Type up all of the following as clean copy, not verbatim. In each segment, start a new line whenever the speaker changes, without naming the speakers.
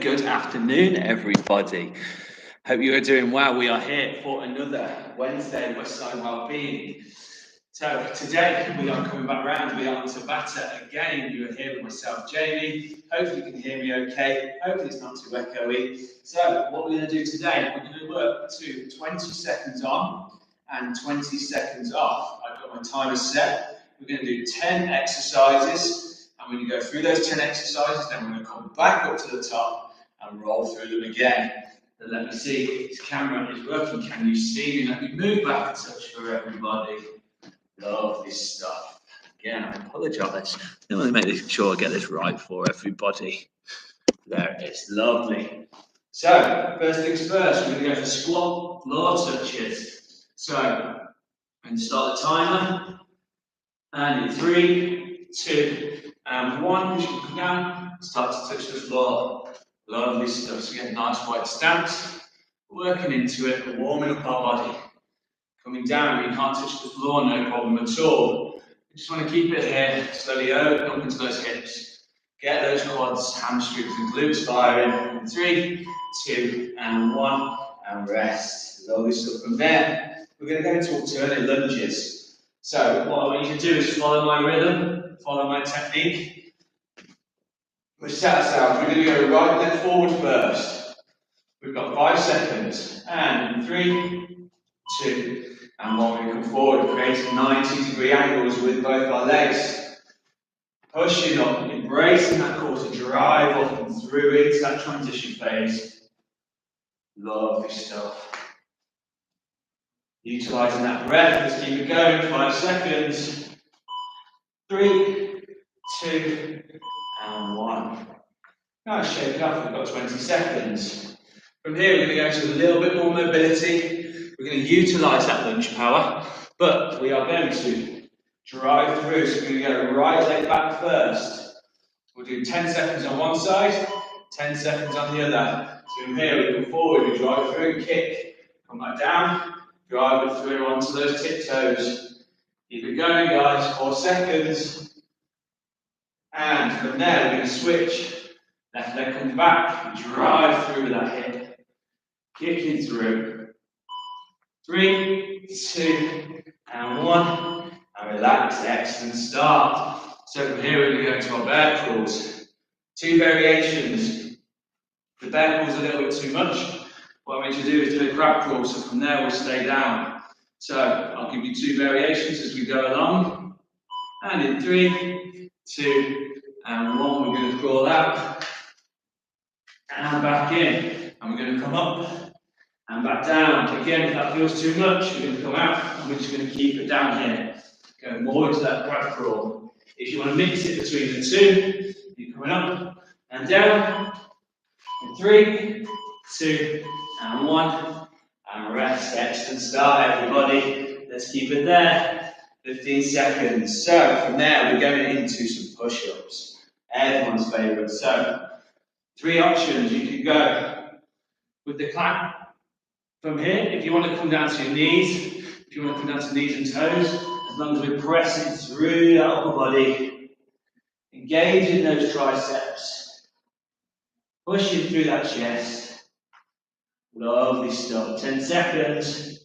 good afternoon, everybody. Hope you are doing well. We are here for another Wednesday Westside Wellbeing. So today we are coming back round. We are on Tabata again. You are here with myself, Jamie. Hopefully you can hear me okay. Hopefully it's not too echoey. So what we're going to do today, we're going to work to 20 seconds on and 20 seconds off. I've got my timer set. We're going to do 10 exercises. And when you go through those 10 exercises, then we're going to come back up to the top and roll through them again. Then let me see if this camera is working. Can you see me? Let me move back a touch for everybody. Love this stuff. Again, I apologise. I want to make sure I get this right for everybody. There it is. Lovely. So, first things first, we're going to go for squat floor touches. So, I'm going to start the timer. And in 3, 2, and 1, push it down, start to touch the floor. Lovely stuff. So we get a nice wide stance, working into it, warming up our body. Coming down, you can't touch the floor, no problem at all. You just want to keep it here, slowly open up into those hips. Get those quads, hamstrings, and glutes firing. In 3, 2, and 1, and rest. Lovely stuff. From there, we're going to go into alternate lunges. So what I want you to do is follow my rhythm, follow my technique. We set ourselves, we're going to go right leg forward first. We've got 5 seconds. And 3, 2, and 1. We come forward, creating 90-degree angles with both our legs. Pushing up, embracing that core to drive up and through into that transition phase. Lovely stuff. Utilising that breath, let's keep it going, 5 seconds. 3, 2, and 1. Now shake it off, we've got 20 seconds. From here, we're going to go into a little bit more mobility. We're going to utilise that lunge power, but we are going to drive through. So we're going to go right leg back first. We'll do 10 seconds on one side, 10 seconds on the other. So from here, we come forward, we drive through, kick, come back down. Drive it through onto those tiptoes. Keep it going, guys. 4 seconds. And from there, we're going to switch. Left leg comes back. Drive through with that hip. Kicking through. 3, 2, and 1. And relax. Excellent start. So from here, we're going to go into our bear crawls. 2 variations. The bear crawls a little bit too much. What I want you to do is do a crab crawl, so from there we'll stay down. So I'll give you 2 variations as we go along. And in 3, 2, and 1, we're going to crawl out. And back in. And we're going to come up and back down. Again, if that feels too much, we're going to come out and we're just going to keep it down here. Go more into that crab crawl. If you want to mix it between the 2, you're coming up and down. In 3, 2, and 1, and rest. Excellent start, everybody. Let's keep it there. 15 seconds. So from there, we're going into some push-ups. Everyone's favourite. So 3 options. You can go with the clap from here. If you want to come down to your knees, if you want to come down to knees and toes, as long as we're pressing through that upper body, engaging those triceps, pushing through that chest. Lovely stuff. 10 seconds.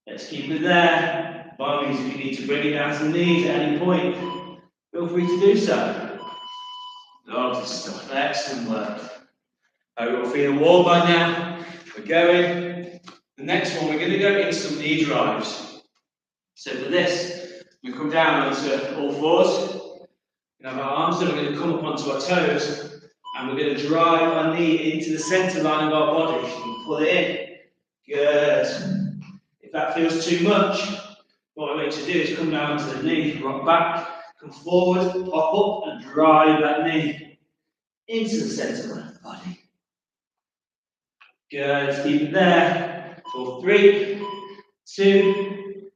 Let's keep it there. By all means, if you need to bring it down to the knees at any point, feel free to do so. Lovely stuff. Excellent work. Hope you're all feeling warm by now. We're going. The next one, we're going to go into some knee drives. So for this, we come down onto all 4s. We have our arms, then we're going to come up onto our toes. And we're going to drive our knee into the centre line of our body. And pull it in. Good. If that feels too much, what I want you to do is come down to the knee, rock back, come forward, pop up, and drive that knee into the centre line of the body. Good. Keep it there. For 3, 2,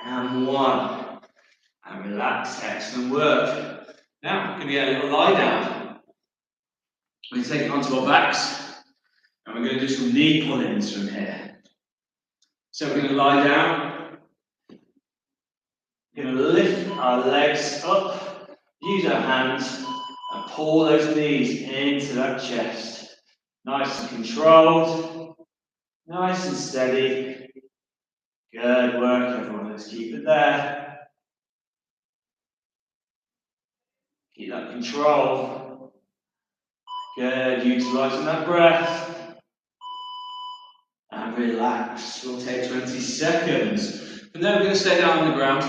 and 1. And relax. Excellent work. Now, we're going to get a little lie down. We're going to take it onto our backs, and we're going to do some knee pull-ins from here. So we're going to lie down. We're going to lift our legs up, use our hands, and pull those knees into that chest. Nice and controlled. Nice and steady. Good work, everyone. Let's keep it there. Keep that control. Good. Utilising that breath. And relax. We'll take 20 seconds. And then we're going to stay down on the ground.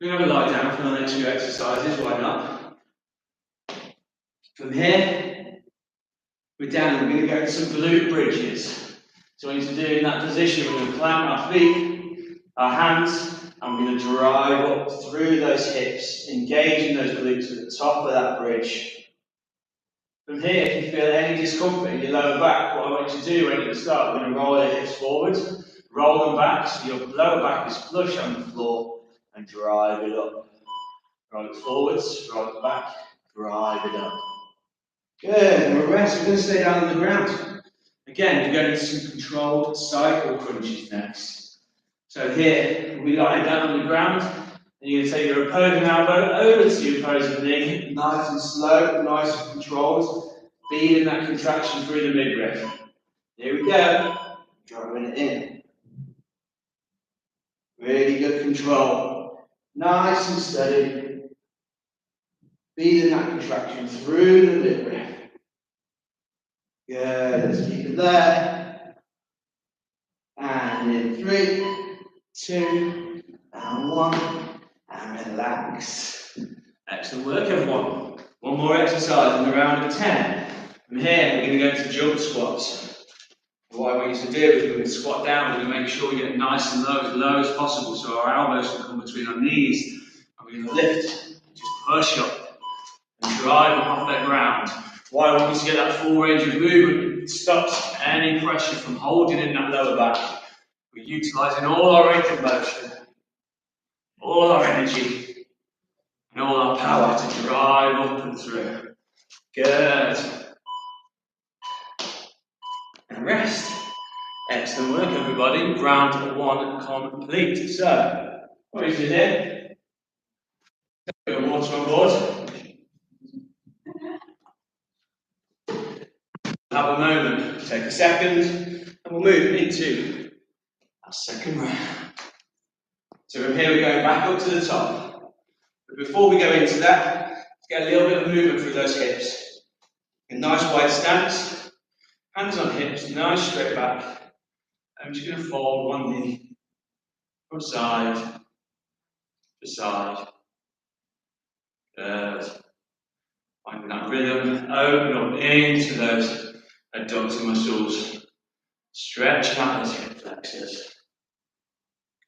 We're going to have a lie down for the next few exercises. Why not? From here, we're down and we're going to go into some glute bridges. So what we need to do in that position, we're going to plant our feet, our hands, and we're going to drive up through those hips, engaging those glutes at the top of that bridge. From here, if you feel any discomfort in your lower back, what I want you to do when you start, we're going to roll the hips forward, roll them back so your lower back is flush on the floor, and drive it up. Roll it forwards, roll it back, drive it up. Good, and we'll rest. We're going to stay down on the ground. Again, we're going into some controlled cycle crunches next. So here, we lie down on the ground, and you're going to take your opposing elbow over to your opposing knee, nice and slow, nice and controlled, feeling that contraction through the midriff. Here we go, driving it in. Really good control, nice and steady, feeling that contraction through the midriff. Good, let's keep it there. And in 3, 2, and 1, and relax. Excellent work, everyone. One more exercise in the round of 10. From here, we're going to go into jump squats. What I want you to do is we're going to squat down. We're going to make sure we get nice and low as possible, so our elbows can come between our knees. And we're going to lift, just push up, and drive them off that ground. Why I want you to get that full range of movement. It stops any pressure from holding in that lower back. We're utilising all our range of motion, all our energy, and all our power to drive up and through. Good. And rest. Excellent work, everybody. Round 1 complete. So, what is it here? A bit of water on board. Have a moment, take a second, and we'll move into our second round. So from here we're going back up to the top. But before we go into that, let's get a little bit of movement through those hips. A nice wide stance, hands on hips, nice straight back. I'm just going to fold one knee from side to side. Good. Finding that rhythm, open up into those adductor muscles, stretch out those hip flexors.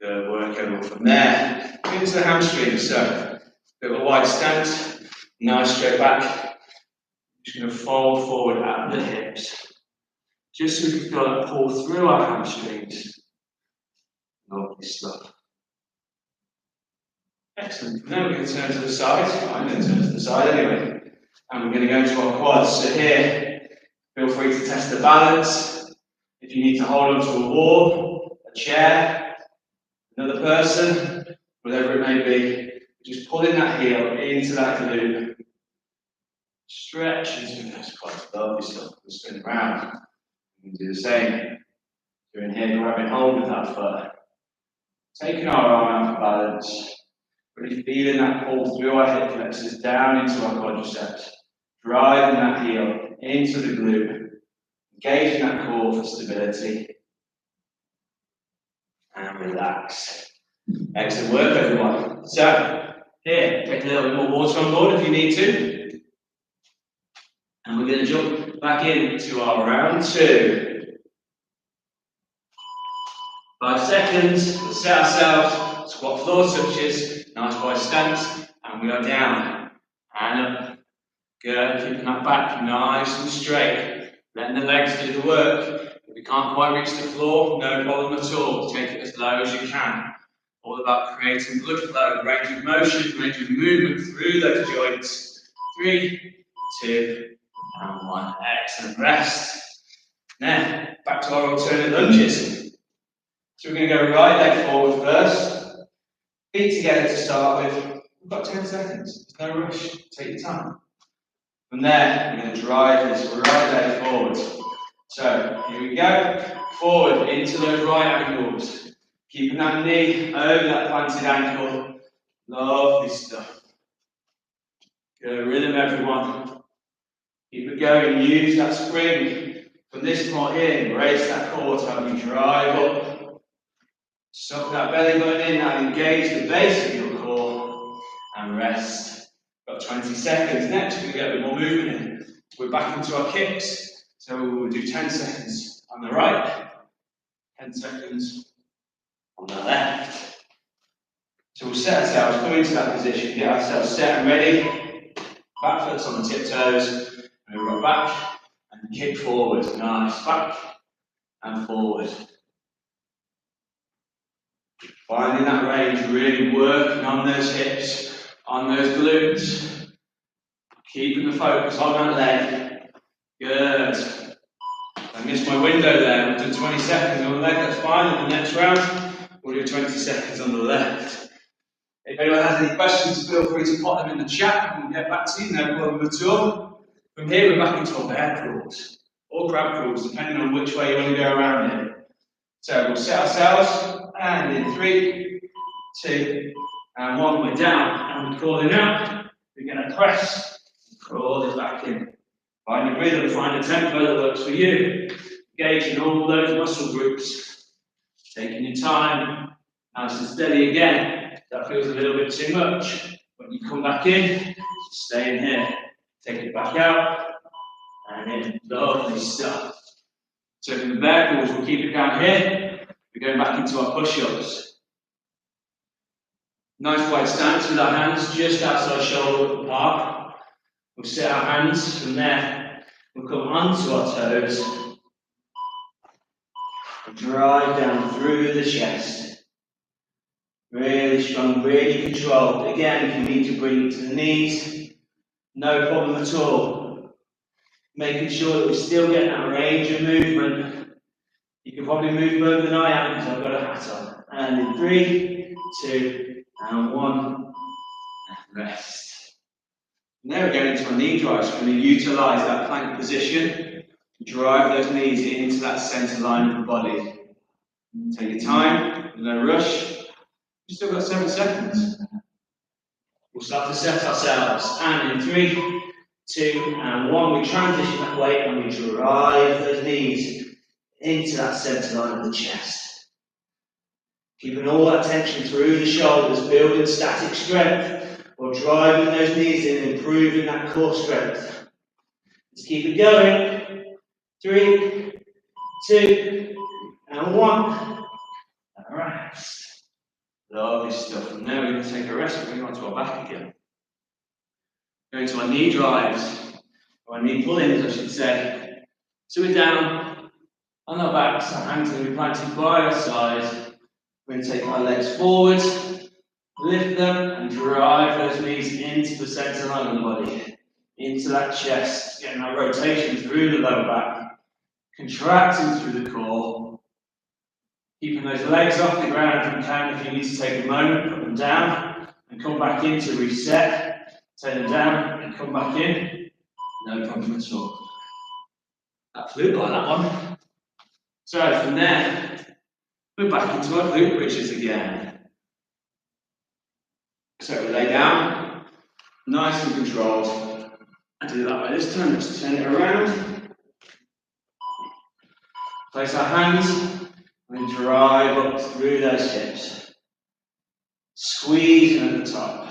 Good work, everyone. From there, into the hamstrings. So, bit of a wide stance, nice straight back. Just going to fold forward at the hips, just so we can feel that pull through our hamstrings. Lovely stuff. Excellent. Now we're going to turn to the side. I'm going to turn to the side anyway. And we're going to go into our quads. So here, feel free to test the balance. If you need to hold onto a wall, a chair, another person, whatever it may be, just pulling that heel into that glute. Stretch into those quads. Lovely stuff. We'll spin around. We can do the same. So in here, grabbing hold of that foot. Taking our arm out for balance. Really feeling that pull through our hip flexors down into our quadriceps. Driving that heel into the glute. Engaging that core for stability. And relax. Excellent work, everyone. So, here, take a little bit more water on board if you need to. And we're going to jump back into our round 2. 5 seconds, we'll set ourselves, squat floor touches, nice wide stance, and we are down. And up. Good, keeping that back nice and straight. Letting the legs do the work. If you can't quite reach the floor, no problem at all. Take it as low as you can. All about creating blood flow, range of motion, range of movement through those joints. 3, 2, and 1. Excellent. Rest. Now, back to our alternate lunges. So we're going to go right leg forward first. Feet together to start with. We've got 10 seconds. There's no rush. Take your time. From there, we're going to drive this right leg forward. So, here we go. Forward into those right ankles. Keeping that knee over that planted ankle. Lovely stuff. Good rhythm, everyone. Keep it going. Use that spring from this point in. Brace that core to help you drive up. Suck that belly button in and engage the base of your core. And rest. Got 20 seconds. Next, we're going to get a bit more movement in. We're back into our kicks. So we will do 10 seconds on the right, 10 seconds on the left. So we'll set ourselves, come into that position, get ourselves set and ready. Back foot's on the tiptoes, and we'll go back and kick forward. Nice, back and forward. Finding that range, really working on those hips, on those glutes. Keeping the focus on that leg. Good. I missed my window there. We'll do 20 seconds on the leg, that's fine. In the next round, we'll do 20 seconds on the left. If anyone has any questions, feel free to pop them in the chat and we'll get back to you, no problem at all. From here, we're back into our bear crawls, or crab crawls, depending on which way you want to go around it. So we'll set ourselves, and in 3, 2, and 1, we're down, and we're crawling out. We're going to press, and crawl it back in. Find a rhythm, find a tempo that works for you. Engaging all those muscle groups. Taking your time, nice and steady again. That feels a little bit too much. When you come back in, stay in here. Take it back out, and in. Lovely stuff. So from the bear crawls, we'll keep it down here. We're going back into our push-ups. Nice wide stance with our hands just outside shoulder apart. We'll set our hands from there. We'll come onto our toes. Drive down through the chest. Really strong, really controlled. Again, if you need to bring it to the knees, no problem at all. Making sure that we're still getting that range of movement. You can probably move further than I am because I've got a hat on. And in 3, 2, and 1, and rest. Now we're going into our knee drives. We're going to utilise that plank position to drive those knees into that centre line of the body. Take your time, no rush. We've still got 7 seconds. We'll start to set ourselves. And in 3, 2, and 1, we transition that weight and we drive those knees into that centre line of the chest. Keeping all that tension through the shoulders, building static strength, or driving those knees in, improving that core strength. Let's keep it going. 3, 2, and 1. And rest. Lovely stuff. And now we're going to take a rest and bring onto our back again. Going to our knee drives, or our knee pull-ins, I should say. So we're down on our backs, our hands are going to be planted by our side. We're going to take our legs forward, lift them, and drive those knees into the centre line of the body, into that chest, getting that rotation through the lower back, contracting through the core. Keeping those legs off the ground if you can. If you need to take a moment, put them down and come back in to reset. Take them down and come back in. No problem at all. That flew by, that one. So from there, we're back into our glute bridges again. So we lay down, nice and controlled. I do that way this time. Let's turn it around. Place our hands. And drive up through those hips. Squeeze at the top.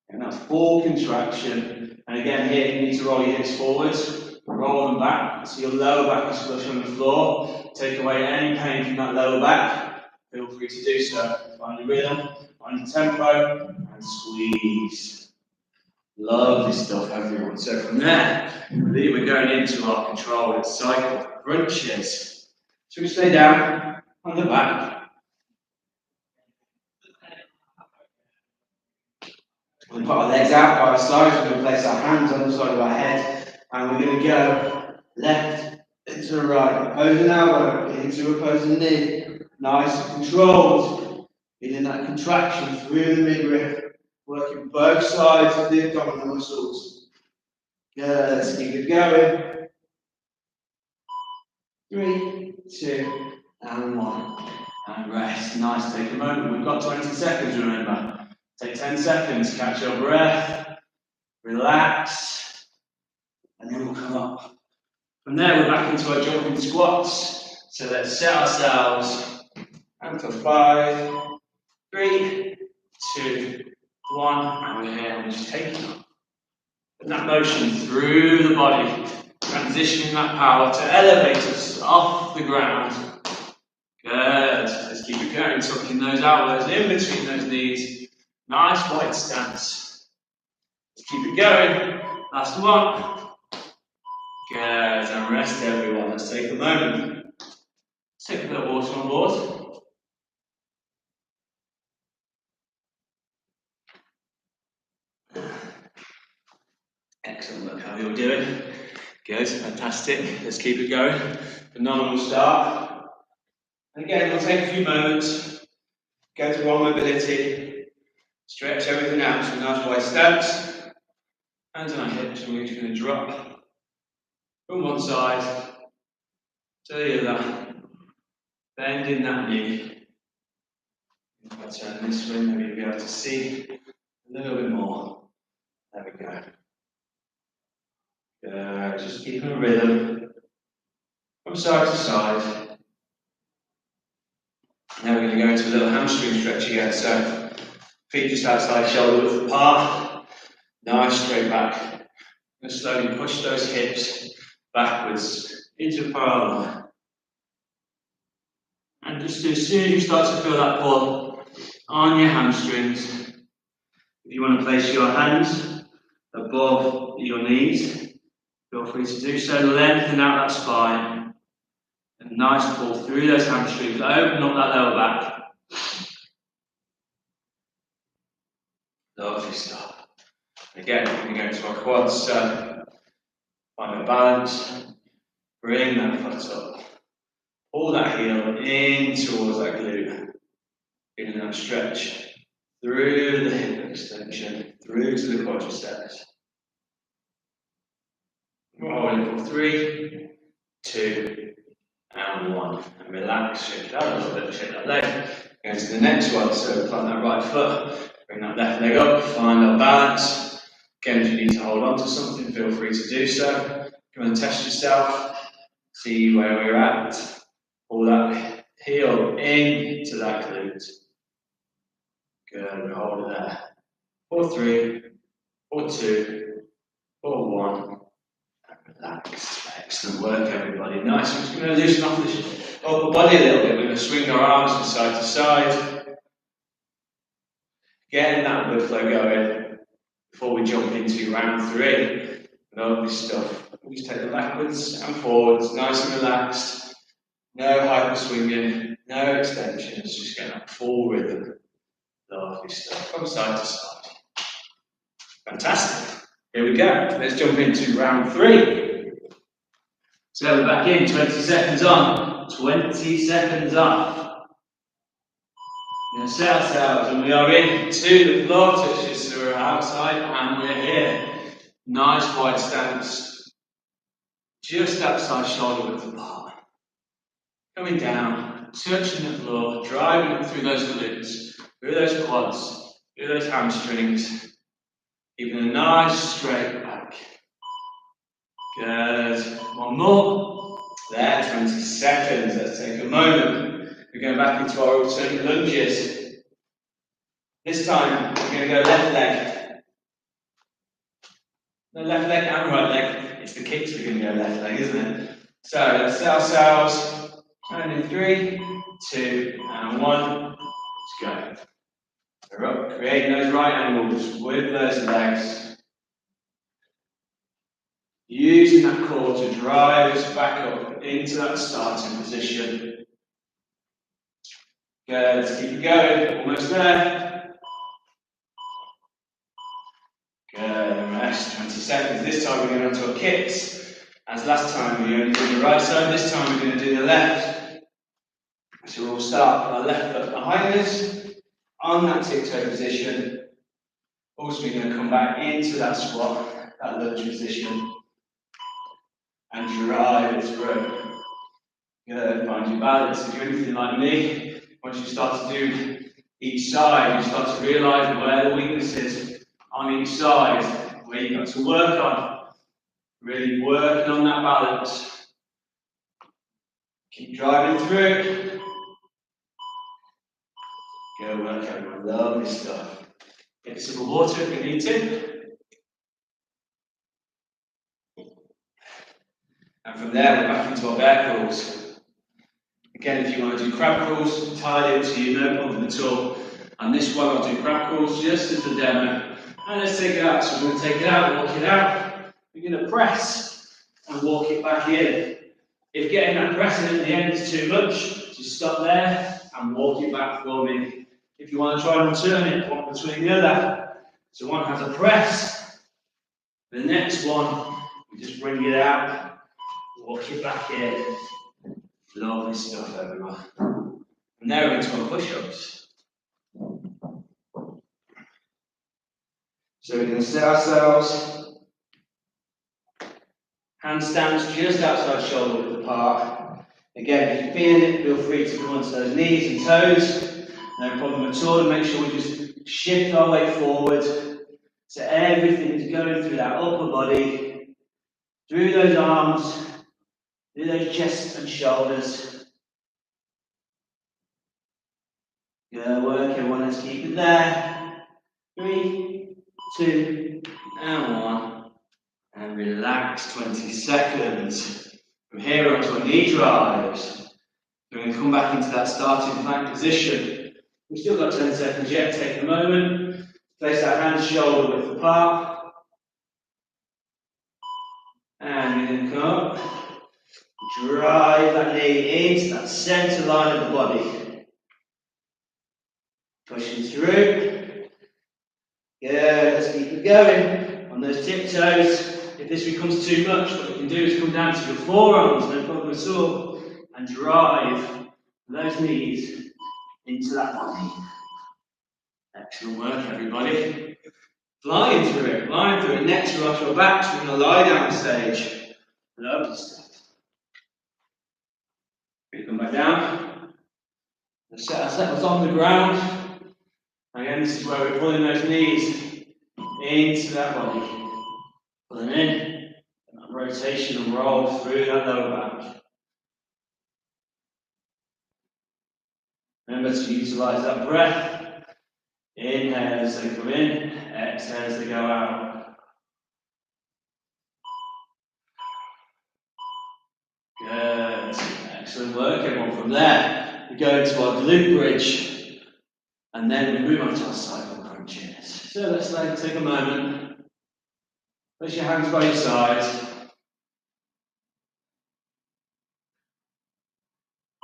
And that full contraction. And again, here you need to roll your hips forwards, roll them back. So your lower back is flush on the floor. Take away any pain from that lower back. Feel free to do so. Find your rhythm, find your tempo, and squeeze. Lovely stuff, everyone. So from there, we're going into our controlled cycle crunches. So we stay down on the back. We'll put our legs out by our sides. We're going to place our hands on the side of our head. And we're going to go left into right. Opposing elbow into opposing knee. Nice and controlled. Getting that contraction through the midriff. Working both sides of the abdominal muscles. Good, let's keep it going. 3, 2, and 1. And rest. Nice, take a moment. We've got 20 seconds, remember. Take 10 seconds, catch your breath, relax, and then we'll come up. From there, we're back into our jumping squats. So let's set ourselves out for 5, 3, 2, 1, and we're here, and we're just taking up. And that motion through the body, transitioning that power to elevate us off the ground. Good. Let's keep it going, tucking those elbows in between those knees. Nice wide stance. Let's keep it going. Last one. Good. And rest, everyone. Let's take a moment. Let's take a bit of water on board. Excellent, look how you're doing. Good, fantastic. Let's keep it going. Phenomenal start. And again, we'll take a few moments, go through our mobility, stretch everything out to a nice wide stance. Hands on our hips, and we're just going to drop from one side to the other, bending that knee. If I turn this way, maybe you'll be able to see a little bit more. There we go. Good, just keeping a rhythm from side to side. Now we're going to go into a little hamstring stretch again. So feet just outside shoulder width apart. Nice straight back. And slowly push those hips backwards into parallel. And just as soon as you start to feel that pull on your hamstrings, if you want to place your hands above your knees, feel free to do so. Lengthen out that spine. And nice pull through those hamstrings. Open up that lower back. Lovely stuff. Again, we're going to go into our quads. So find a balance. Bring that foot up. Pull that heel in towards that glute. Feeling that stretch through the hip extension, through to the quadriceps. We're holding for 3, 2, and 1. And relax, shake that a little bit, shake that leg. Go to the next one, so plant that right foot, bring that left leg up, find our balance. Again, if you need to hold on to something, feel free to do so. If you want to test yourself, see where we're at. Pull that heel into that glute. Good, hold it there. 4, 3, 4, 2, 4, 1. And relax. Excellent work, everybody. Nice. We're just going to loosen off the upper body a little bit. We're going to swing our arms from side to side. Getting that blood flow going before we jump into round 3. Lovely stuff. We just take them backwards and forwards, nice and relaxed. No hyper swinging, no extensions, just getting that full rhythm. Lovely stuff. From side to side. Fantastic. Here we go. Let's jump into round 3. So we're back in, 20 seconds on, 20 seconds off. We're going to set ourselves and we are into the floor touches, so we're outside and we're here. Nice wide stance, just outside shoulder width apart. Coming down, touching the floor, driving up through those glutes, through those quads, through those hamstrings. Keeping a nice straight back. Good. One more. There, 20 seconds. Let's take a moment. We're going back into our alternate lunges. This time, we're going to go left leg. No, left leg and right leg. It's the kicks we're going to go left leg, isn't it? So, let's set ourselves. And in 3, 2, and 1. Let's go. We're up, creating those right angles with those legs. Using that core to drive us back up into that starting position. Good, let's keep it going, almost there. Good, and rest, 20 seconds. This time we're going on to our kicks. As last time we only did the right side, this time we're going to do the left. So we'll start with our left foot behind us, on that tiptoe position. Also we're going to come back into that squat. that lunge position and drive it through. Good, find your balance. If you're anything like me, once you start to do each side, you start to realise where the weakness is on each side, where you've got to work on. Really working on that balance. Keep driving through. Go work out. Lovely stuff. Get a sip of water if you need to. And from there, we're back into our bear crawls. Again, if you want to do crab crawls, entirely up to you, no problem at all. On this one, I'll do crab crawls just as a demo. And let's take it out. So we're going to take it out, walk it out. We're going to press and walk it back in. If getting that press in at the end is too much, just stop there and walk it back for me. If you want to try and alternate one between the other, so one has a press, the next one, we just bring it out, walk it back in. Lovely stuff, everyone. And now we're into our push-ups. So we're going to set ourselves, handstands just outside shoulder width apart. Again, if you're feeling it, feel free to come onto those knees and toes. No problem at all. And make sure we just shift our way forward so everything's going through that upper body, through those arms, through those chests and shoulders. Good work, everyone. Let's keep it there. 3, 2, and 1. And relax 20 seconds. From here onto our knee drives. We're going to come back into that starting plank position. We've still got 10 seconds yet. Take a moment. Place our hands shoulder width apart. And we're going to come up. Drive that knee into that centre line of the body. Pushing through. Good. Let's keep it going. On those tiptoes. If this becomes too much, what you can do is come down to your forearms, no problem at all, and drive those knees into that body. Excellent work, everybody. Flying through it, flying through it. Next, we're off your backs. We're going to lie down stage. Lovely stuff. We come back down. Let's set ourselves on the ground. Again, this is where we're pulling those knees into that body. Pulling in, and that rotation and roll through that lower back. Remember to utilise that breath. Inhale as they come in, exhale as they go out. Good. Excellent work, everyone. From there, we go into our glute bridge, and then we move on to our cycle crunches. So let's take a moment. Place your hands by your sides.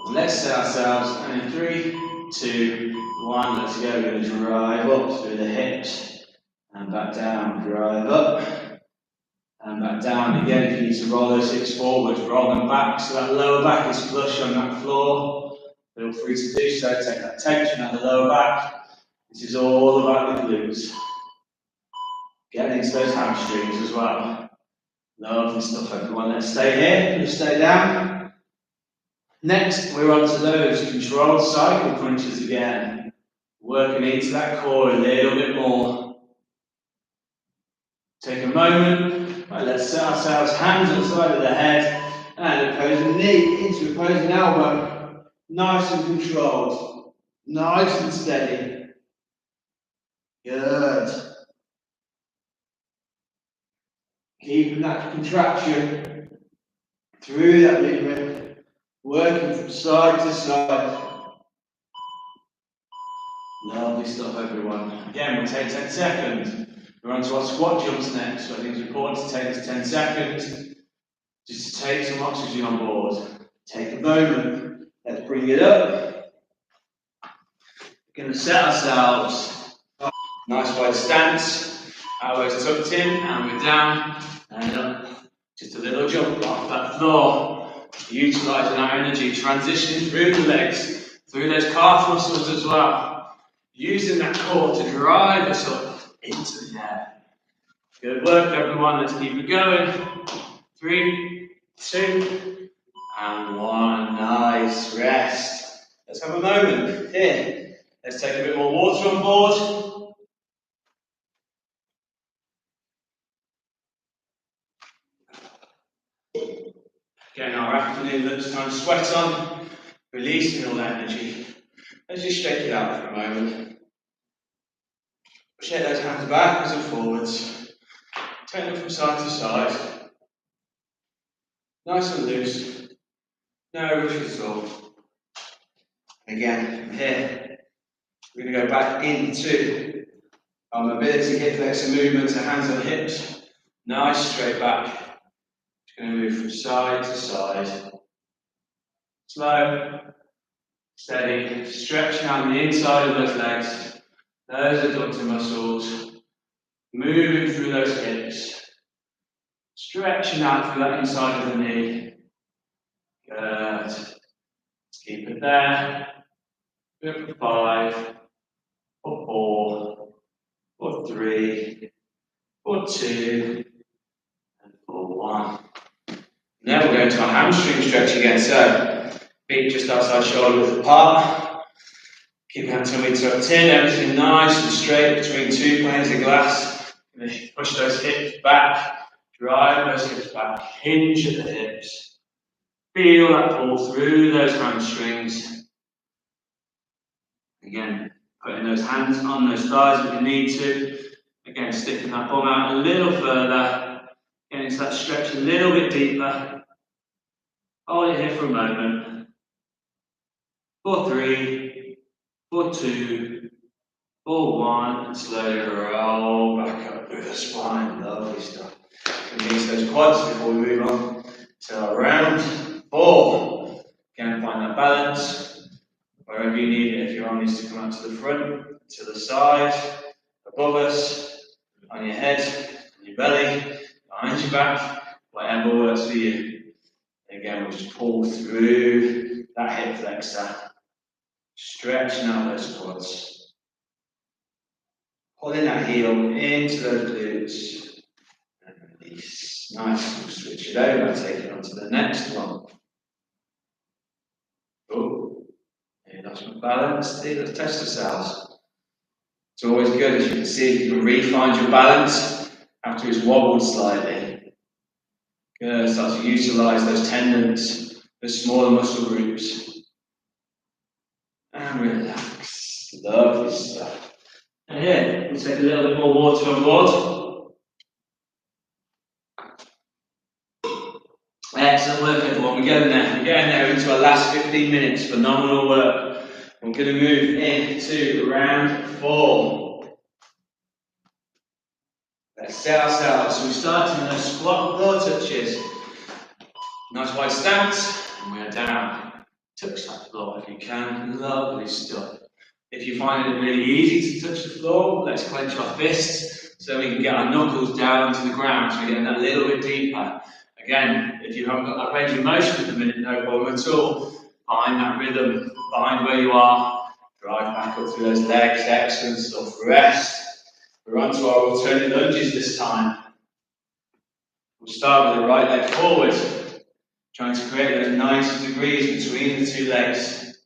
Let's set ourselves, and in 3, 2, 1, let's go. We're going to drive up through the hips and back down. Drive up and back down. Again, if you need to roll those hips forward, roll them back so that lower back is flush on that floor. Feel free to do so. Take that tension out of the lower back. This is all about the glutes. Getting into those hamstrings as well. Lovely stuff, everyone. Let's stay here. Let's stay down. Next, we're on to those controlled cycle crunches again. Working into that core a little bit more. Take a moment. Right, let's set ourselves hands at the side of the head and opposing knee into opposing elbow. Nice and controlled. Nice and steady. Good. Keeping that contraction through that movement, working from side to side. Lovely stuff, everyone. Again, we'll take 10 seconds. We're on to our squat jumps next, so I think it's important to take this 10 seconds just to take some oxygen on board. Take a moment. Let's bring it up. We're going to set ourselves. Nice wide stance. Elbows tucked in, and we're down and up. Just a little jump off that floor. Utilising our energy, transitioning through the legs, through those calf muscles as well. Using that core to drive us up into the air. Good work, everyone. Let's keep it going. 3, 2, and 1. Nice rest. Let's have a moment here. Let's take a bit more water on board. Getting our afternoon lunchtime sweat on, releasing all that energy. Let's just shake it out for a moment. Shake those hands backwards and forwards. Turn them from side to side. Nice and loose. No rush at all. Again, from here, we're going to go back into our mobility hip flexor movement to hands on hips. Nice straight back. Just going to move from side to side. Slow, steady, stretching out the inside of those legs. Those adductor muscles. Moving through those hips. Stretching out through that inside of the knee. Good. Keep it there. Good for 5, or 4, or 3, or 2, and for 1. Now we're going to our hamstring stretch again. So, feet just outside shoulder width apart. Keep your tummy tucked in, everything nice and straight between 2 planes of glass. Push those hips back, drive those hips back, hinge at the hips. Feel that pull through those hamstrings. Again, putting those hands on those thighs if you need to. Again, sticking that bum out a little further. Getting into that stretch a little bit deeper. Hold it here for a moment. 4, 3, 4, 2, 4, 1. And slowly roll back up through the spine. Lovely stuff. Release those quads before we move on to our round 4. Again, find that balance. Wherever you need it, if your arm needs to come out to the front, to the side, above us, on your head, on your belly, behind your back, whatever works for you. Again, we'll just pull through that hip flexor, stretching out those quads. Pulling that heel into those glutes, and release. Nice, we'll switch it over, take it on to the next one. Oh. Lost my balance. Let's test ourselves. It's always good, as you can see, if you can re-find your balance after it's wobbled slightly. Good. Start to utilise those tendons, those smaller muscle groups. And relax. Lovely stuff. And here, we'll take a little bit more water on board. Excellent work, everyone. We're getting there. We're getting there into our last 15 minutes. Phenomenal work. I'm going to move into round 4. Let's set ourselves. So we're starting with those squat floor touches. Nice wide stance, and we're down. Touch that floor if you can. Lovely stuff. If you find it really easy to touch the floor, let's clench our fists so we can get our knuckles down to the ground. So we're getting that little bit deeper. Again, if you haven't got that range of motion at the minute, no problem at all. Find that rhythm, find where you are, drive back up through those legs, excellent stuff, rest. We're on to our alternate lunges this time. We'll start with the right leg forward, trying to create those 90 degrees between the 2 legs.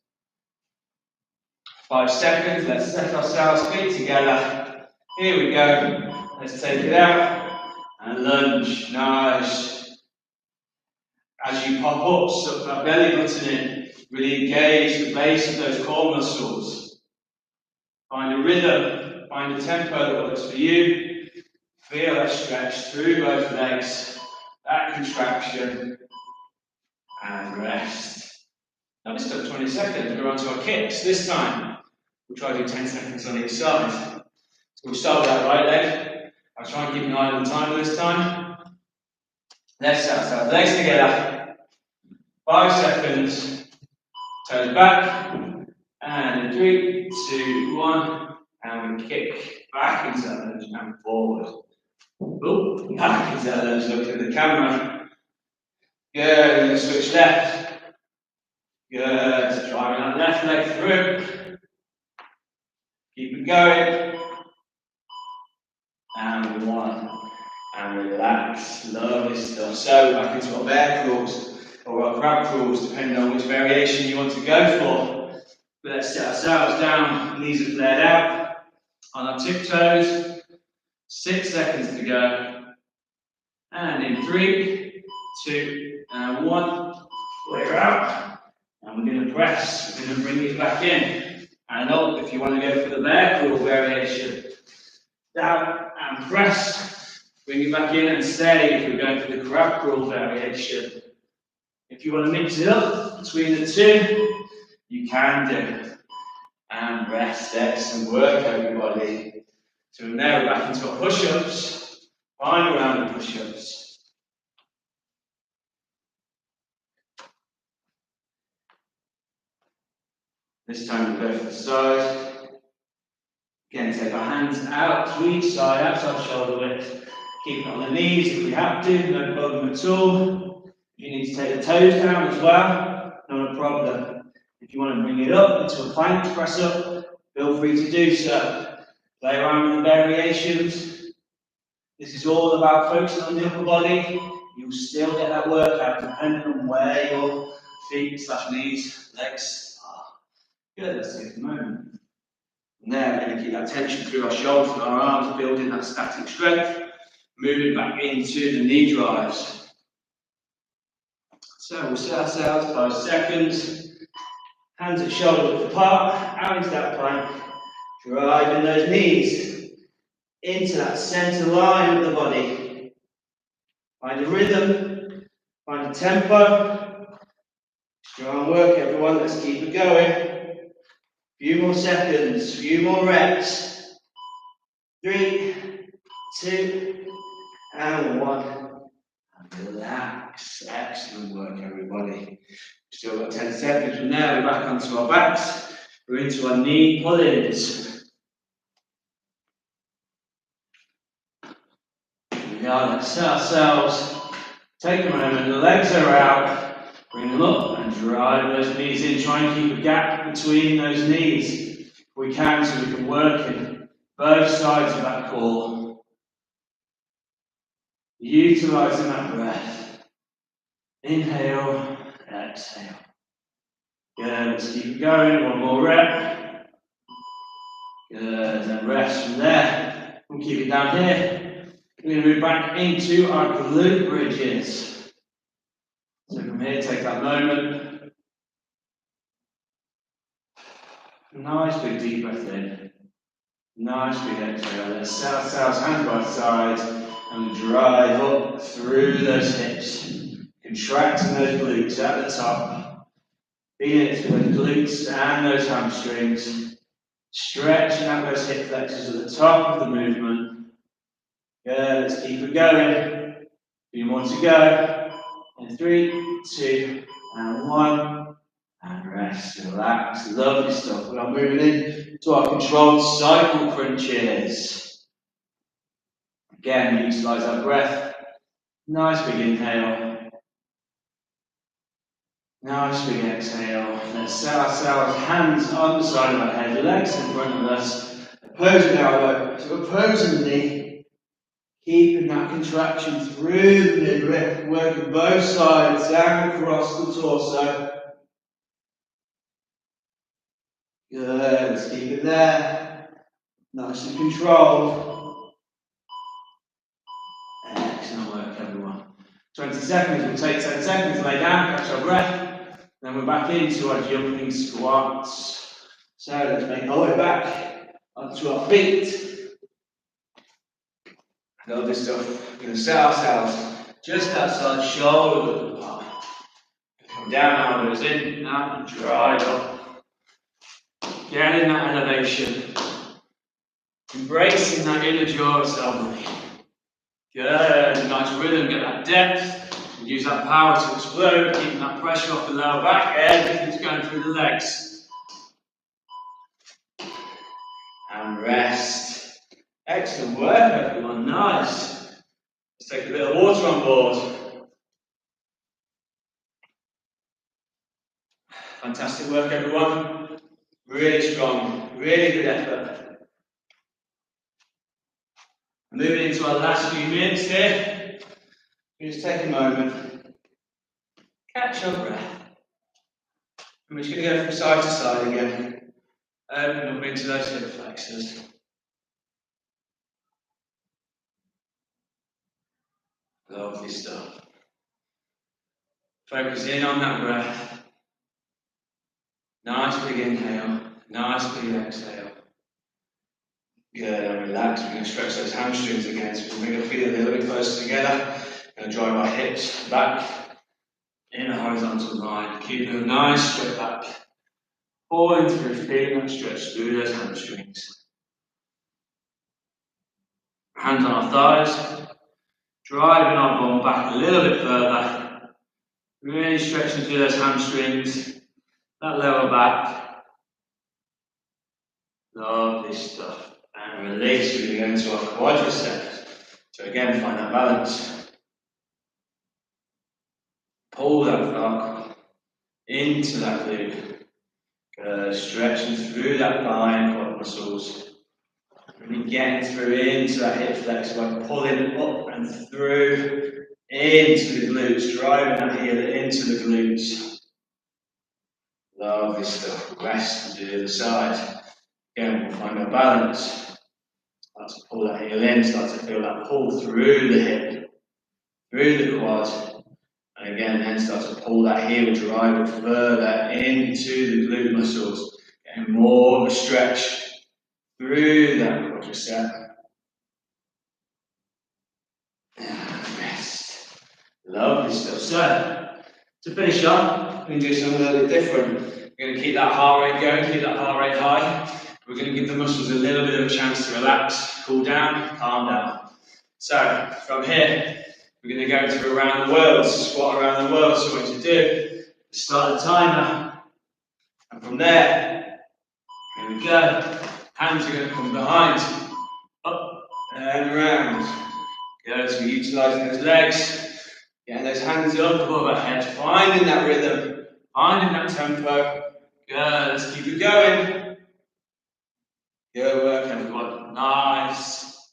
5 seconds, let's set ourselves, feet together. Here we go, let's take it out, and lunge, nice. As you pop up, suck that belly button in. Really engage the base of those core muscles. Find a rhythm, find a tempo that works for you. Feel that stretch through both legs, that contraction, and rest. Now we took 20 seconds, we're on to our kicks. This time, we'll try to do 10 seconds on each side. So we'll start with that right leg. I'll try and keep an eye on the timer this time. Let's set ourselves, legs together. 5 seconds. Toes back, and 3, 2, 1, and we kick back into that lunge and forward. Ooh, back into that lunge, look at the camera. Good, we're going to switch left. Good, driving that left leg through. Keep it going. And 1. and relax. Lovely stuff. So back into our bear crawls or our crab crawls, depending on which variation you want to go for. But let's set ourselves down, knees are flared out, on our tiptoes. 6 seconds to go. And in 3, 2, and 1, flare out. And we're going to press. We're going to bring it back in. And up if you want to go for the bear crawl variation. Down and press. Bring it back in and stay if we're going for the crab crawl variation. If you want to mix it up between the two, you can do. And rest. Excellent work, everybody. So now we're back into our push-ups. Final round of push-ups. This time we'll go for the side. Again, take our hands out to each side, outside shoulder width. Keep it on the knees if we have to, no problem at all. If you need to take the toes down as well, not a problem. If you want to bring it up into a plank press up, feel free to do so. Play around with the variations. This is all about focusing on the upper body. You'll still get that workout depending on where your feet / knees, legs are. Good, let's take a moment. And there, we're going to keep that tension through our shoulders and our arms, building that static strength, moving back into the knee drives. So we'll set ourselves 5 seconds, hands at shoulder width apart, out into that plank, driving those knees into that centre line of the body. Find a rhythm, find a tempo. Strong work, everyone, let's keep it going. Few more seconds, few more reps. 3, 2, and 1. And relax. Excellent work, everybody. Still got 10 seconds from there. We're back onto our backs. We're into our knee pull-ins. Here we are. Let's set ourselves. Take a moment. The legs are out. Bring them up and drive those knees in. Try and keep a gap between those knees if we can, so we can work in both sides of that core. Utilising that breath. Inhale, exhale. Good, let's keep it going. One more rep. Good, then rest from there. We'll keep it down here. We're going to move back into our glute bridges. So from here, take that moment. Nice big deep breath in. Nice big exhale. Let's set ourselves hand by side and drive up through those hips. Contracting those glutes at the top. Feeling it through those glutes and those hamstrings. Stretching out those hip flexors at the top of the movement. Good, let's keep it going. A few more to go. And 3, 2, and 1. And rest, relax, lovely stuff. We are moving in to our controlled cycle crunches. Again, utilise our breath. Nice big inhale. Nice big exhale. Let's set ourselves hands on the side of our head, legs in front of us, opposing elbow to opposing knee. Keeping that contraction through the midriff, working both sides down across the torso. Good, let's keep it there. Nice and controlled. Excellent work, everyone. 20 seconds, we'll take 10 seconds, lay down, catch our breath. Then we're back into our jumping squats. So let's make our way back onto our feet. Love this stuff. We're going to set ourselves just outside shoulder width apart. Come down, elbows in, out and drive up. Getting that elevation. Embracing that inner jaw assembly. Good, nice rhythm, get that depth. And use that power to explode, keeping that pressure off the lower back. Everything's going through the legs. And rest. Excellent work, everyone. Nice. Let's take a bit of water on board. Fantastic work, everyone. Really strong, really good effort. Moving into our last few minutes here. Just take a moment, catch your breath. And we're just going to go from side to side again. Open up into those hip flexors. Lovely stuff. Focus in on that breath. Nice big inhale, nice big exhale. Good, and relax. We're going to stretch those hamstrings again, so we're going to bring our feet a little bit closer together. We're going to drive our hips back in a horizontal line. Keeping a nice stretch back. Pulling through, feeling that stretch through those hamstrings. Hands on our thighs. Driving our bum back a little bit further. Really stretching through those hamstrings. That lower back. Lovely stuff. And release. We're going to go into our quadriceps. So again, find that balance. Pull that frog into that glute. Stretching through that thigh and quad muscles. Really getting through into that hip flex by pulling up and through into the glutes, driving that heel into the glutes. Lovely stuff. Rest and do the other side. Again, we'll find our balance. Start to pull that heel in, start to feel that pull through the hip, through the quad. And again, then start to pull that heel, drive it further into the glute muscles. Getting more of a stretch through that quadricep. And rest. Lovely stuff. So, to finish off, we're going to do something a little bit different. We're going to keep that heart rate going, keep that heart rate high. We're going to give the muscles a little bit of a chance to relax, cool down, calm down. So, from here, we're going to go into around the world, squat around the world. So what you do is start the timer. And from there, here we go. Hands are going to come behind, up and around. Good, so we're utilising those legs, getting those hands up above our head, finding that rhythm, finding that tempo. Good, let's keep it going. Good work, everyone. Nice.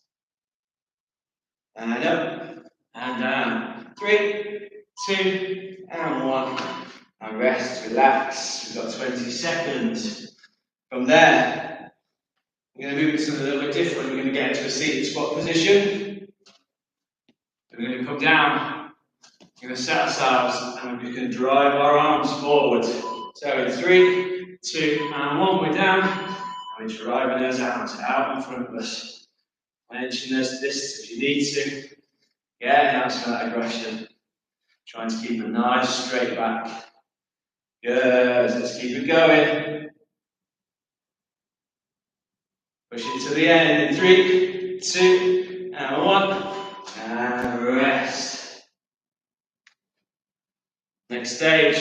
And up and down. 3, 2, and 1. And rest, relax. We've got 20 seconds. From there, we're going to move into something a little bit different. We're going to get into a seated squat position. We're going to come down. We're going to set ourselves and we can drive our arms forward. So in 3, 2, and 1, we're down. And we're driving those arms out in front of us. Mention this if you need to. Getting out to that aggression. Trying to keep a nice straight back. Good, let's keep it going. Push it to the end in 3, 2, and 1. And rest. Next stage.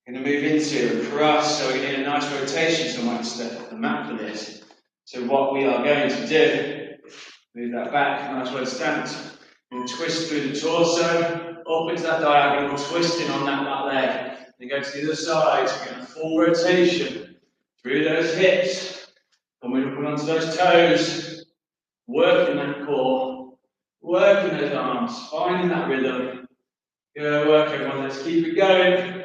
We're going to move into a cross, so we're going to need a nice rotation, so I might step off the mat for this. So what we are going to do, move that back, nice wide stance. And twist through the torso, up into that diagonal, twisting on that leg. Then go to the other side, so we're getting a full rotation through those hips. Coming up and onto those toes, working that core, working those arms, finding that rhythm. Good work, everyone. Let's keep it going.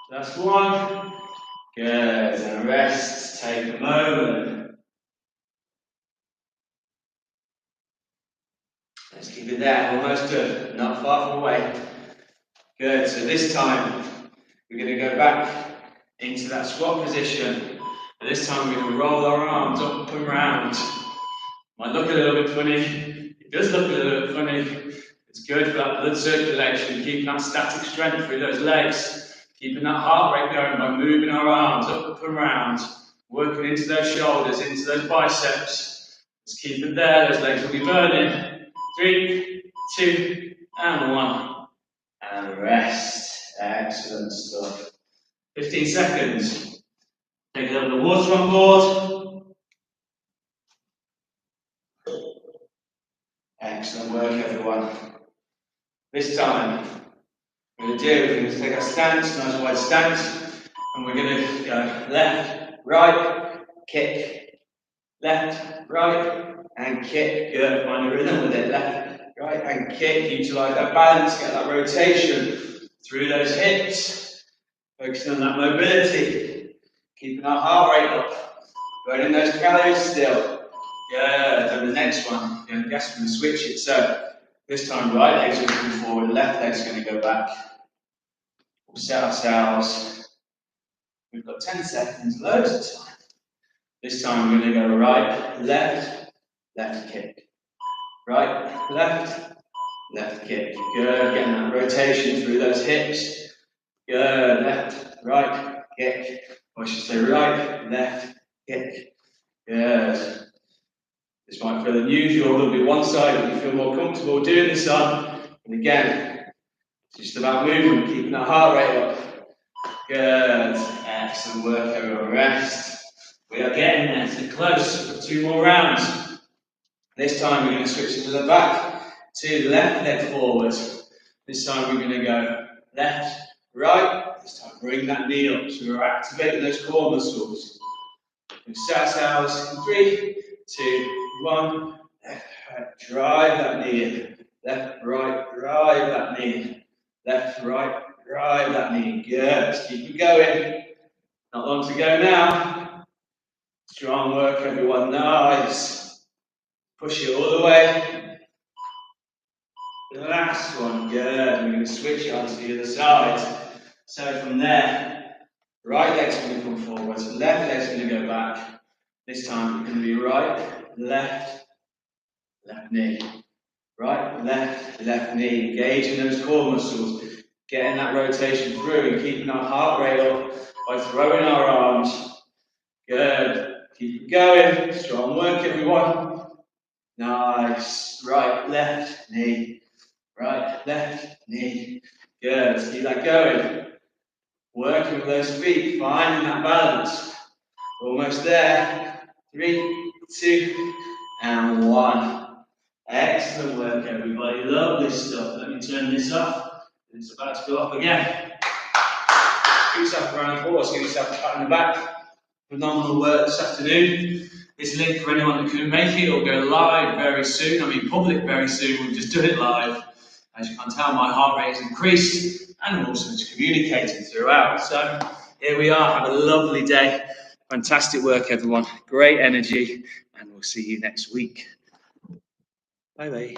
That's 1. Good. And rest. Take a moment. Let's keep it there. Almost done. Not far from away. Good. So this time, we're going to go back into that squat position. And this time, we're going to roll our arms up and round. Might look a little bit funny. It does look a little bit funny. It's good for that blood circulation, keeping that static strength through those legs, keeping that heart rate going by moving our arms up and round, working into those shoulders, into those biceps. Let's keep it there, those legs will be burning. 3, 2, and 1. And rest. Excellent stuff. 15 seconds. Take a little bit of water on board. Excellent work, everyone. This time, we're going to take our stance, nice wide stance, and we're going to go left, right, kick, left, right, and kick. Good, find a rhythm with it. Left, right, and kick. Utilise that balance, get that rotation through those hips. Focusing on that mobility. Keeping our heart rate up. Burning those calories still. Good, and the next one, I guess we're going to switch it. So this time, right leg's going to come forward, left leg's going to go back. We'll set ourselves. We've got 10 seconds, loads of time. This time we're going to go right, left, left kick. Right, left, left kick. Good, getting that rotation through those hips. Good, left, right, kick. Or I should say right, left, kick. Good. This might feel unusual, there'll be one side that you feel more comfortable doing this on. And again, it's just about movement, keeping that heart rate up. Good. Excellent work, everyone. Rest. We are getting there, so close. We've got 2 more rounds. This time we're going to switch it to the back, to the left leg forward. This time we're going to go left, right. This time bring that knee up. So we're activating those core muscles. We set ourselves in 3, 2, 1. Left, right, drive that knee in. Left, right, drive that knee in. Left, right, drive that knee. Good. Let's keep it going. Not long to go now. Strong work, everyone. Nice. Push it all the way. The last one. Good. We're going to switch it onto the other side. So from there, right leg's going to come forward. Left leg's going to go back. This time it's going to be right, left, left knee. Right, left, left knee. Engaging those core muscles. Getting that rotation through and keeping our heart rate up by throwing our arms. Good. Keep it going. Strong work, everyone. Nice. Right, left knee. Right, left knee. Good. Let's keep that going. Working with those feet, finding that balance. Almost there. 3, 2, and 1. Excellent work, everybody. Lovely stuff. Let me turn this off. It's about to go up again. Give yourself a round of applause. Give yourself a pat on the back. Phenomenal work this afternoon. This link for anyone that couldn't make it will go live very soon. I mean, public very soon. We've just done it live. As you can tell, my heart rate has increased and also it's communicated throughout. So here we are. Have a lovely day. Fantastic work, everyone. Great energy, and we'll see you next week. Bye bye.